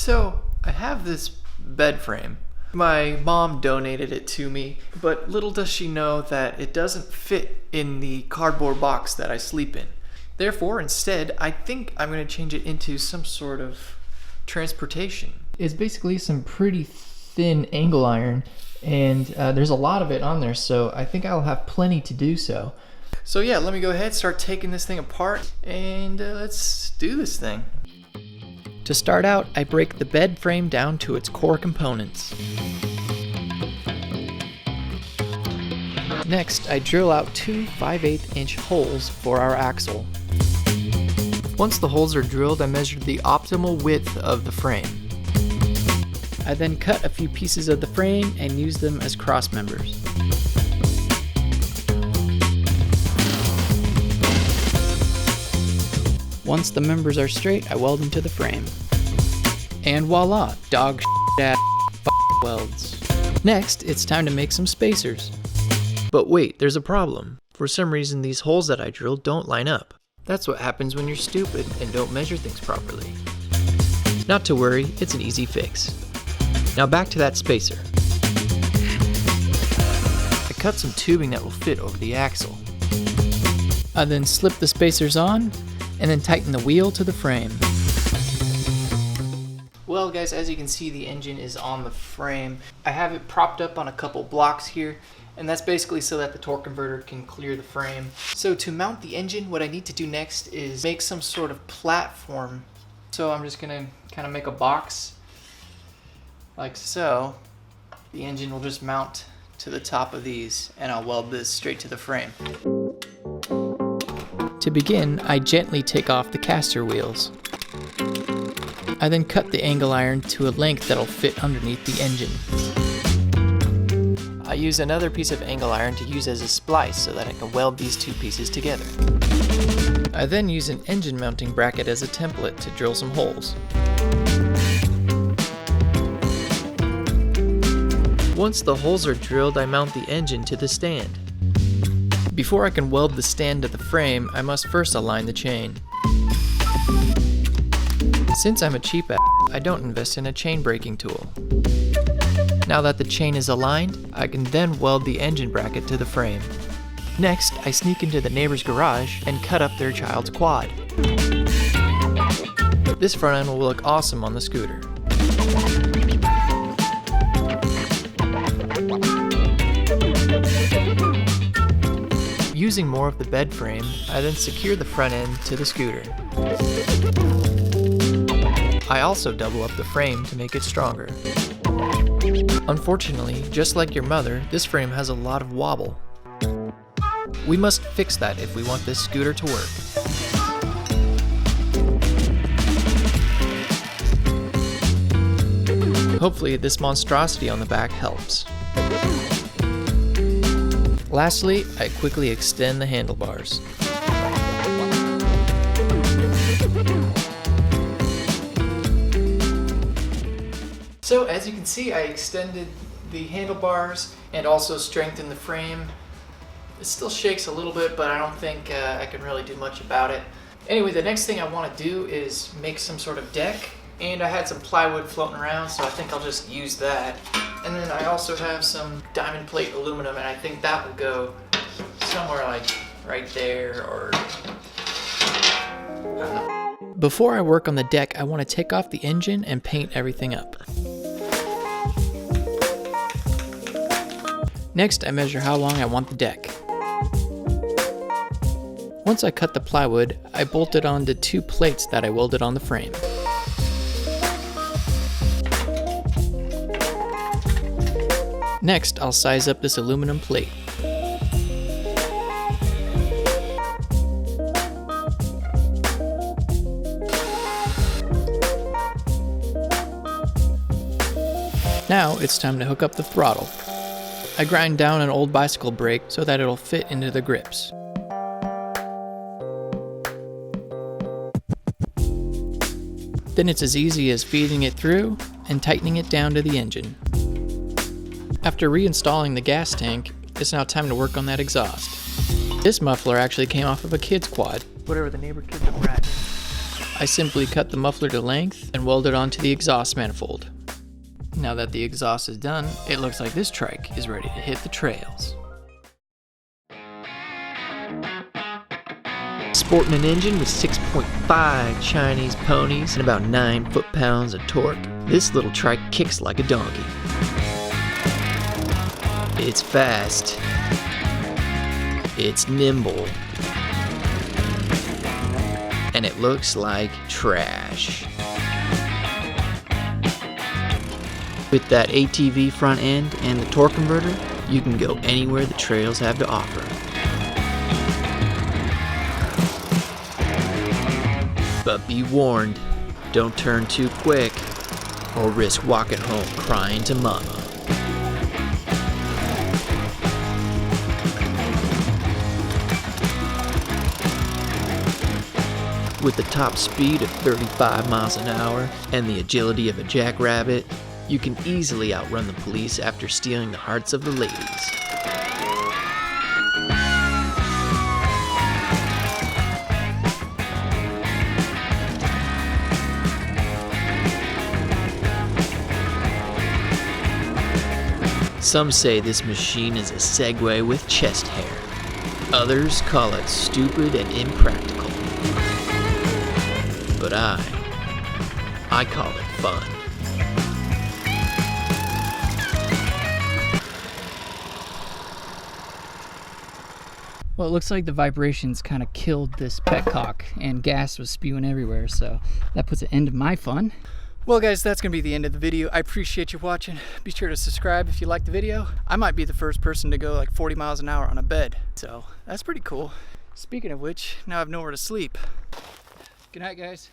So I have this bed frame. My mom donated it to me, but little does she know that it doesn't fit in the cardboard box that I sleep in. Therefore, instead, I think I'm going to change it into some sort of transportation. It's basically some pretty thin angle iron, and there's a lot of it on there, so I think I'll have plenty to do so. So yeah, let me go ahead, start taking this thing apart, and let's do this thing. To start out, I break the bed frame down to its core components. Next, I drill out two 5/8 inch holes for our axle. Once the holes are drilled, I measured the optimal width of the frame. I then cut a few pieces of the frame and use them as cross members. Once the members are straight, I weld them to the frame. And voila, dog ass welds. Next, it's time to make some spacers. But wait, there's a problem. For some reason, these holes that I drilled don't line up. That's what happens when you're stupid and don't measure things properly. Not to worry, it's an easy fix. Now back to that spacer. I cut some tubing that will fit over the axle. I then slip the spacers on, and then tighten the wheel to the frame. Well guys, as you can see, the engine is on the frame. I have it propped up on a couple blocks here, and that's basically so that the torque converter can clear the frame. So to mount the engine, what I need to do next is make some sort of platform. So I'm just gonna kind of make a box like so. The engine will just mount to the top of these, and I'll weld this straight to the frame. To begin, I gently take off the caster wheels. I then cut the angle iron to a length that'll fit underneath the engine. I use another piece of angle iron to use as a splice so that I can weld these two pieces together. I then use an engine mounting bracket as a template to drill some holes. Once the holes are drilled, I mount the engine to the stand. Before I can weld the stand to the frame, I must first align the chain. Since I'm a cheap ass, I don't invest in a chain breaking tool. Now that the chain is aligned, I can then weld the engine bracket to the frame. Next, I sneak into the neighbor's garage and cut up their child's quad. This front end will look awesome on the scooter. Using more of the bed frame, I then secure the front end to the scooter. I also double up the frame to make it stronger. Unfortunately, just like your mother, this frame has a lot of wobble. We must fix that if we want this scooter to work. Hopefully, this monstrosity on the back helps. Lastly, I quickly extend the handlebars. So as you can see, I extended the handlebars and also strengthened the frame. It still shakes a little bit, but I don't think I can really do much about it. Anyway, the next thing I want to do is make some sort of deck, and I had some plywood floating around, so I think I'll just use that. And then I also have some diamond plate aluminum, and I think that will go somewhere like right there, or I don't know. Before I work on the deck, I want to take off the engine and paint everything up. Next, I measure how long I want the deck. Once I cut the plywood, I bolt it onto two plates that I welded on the frame. Next, I'll size up this aluminum plate. Now it's time to hook up the throttle. I grind down an old bicycle brake so that it'll fit into the grips. Then it's as easy as feeding it through and tightening it down to the engine. After reinstalling the gas tank, it's now time to work on that exhaust. This muffler actually came off of a kid's quad. Whatever, the neighbor kids are bratting. I simply cut the muffler to length and weld it onto the exhaust manifold. Now that the exhaust is done, it looks like this trike is ready to hit the trails. Sporting an engine with 6.5 Chinese ponies and about 9 foot-pounds of torque, this little trike kicks like a donkey. It's fast. It's nimble. And it looks like trash. With that ATV front end and the torque converter, you can go anywhere the trails have to offer. But be warned, don't turn too quick or risk walking home crying to mama. With the top speed of 35 miles an hour and the agility of a jackrabbit, you can easily outrun the police after stealing the hearts of the ladies. Some say this machine is a Segway with chest hair. Others call it stupid and impractical. But I call it fun. Well, it looks like the vibrations kind of killed this petcock and gas was spewing everywhere, so that puts an end to my fun. Well guys, that's going to be the end of the video. I appreciate you watching. Be sure to subscribe if you like the video. I might be the first person to go like 40 miles an hour on a bed, so that's pretty cool. Speaking of which, now I have nowhere to sleep. Good night, guys.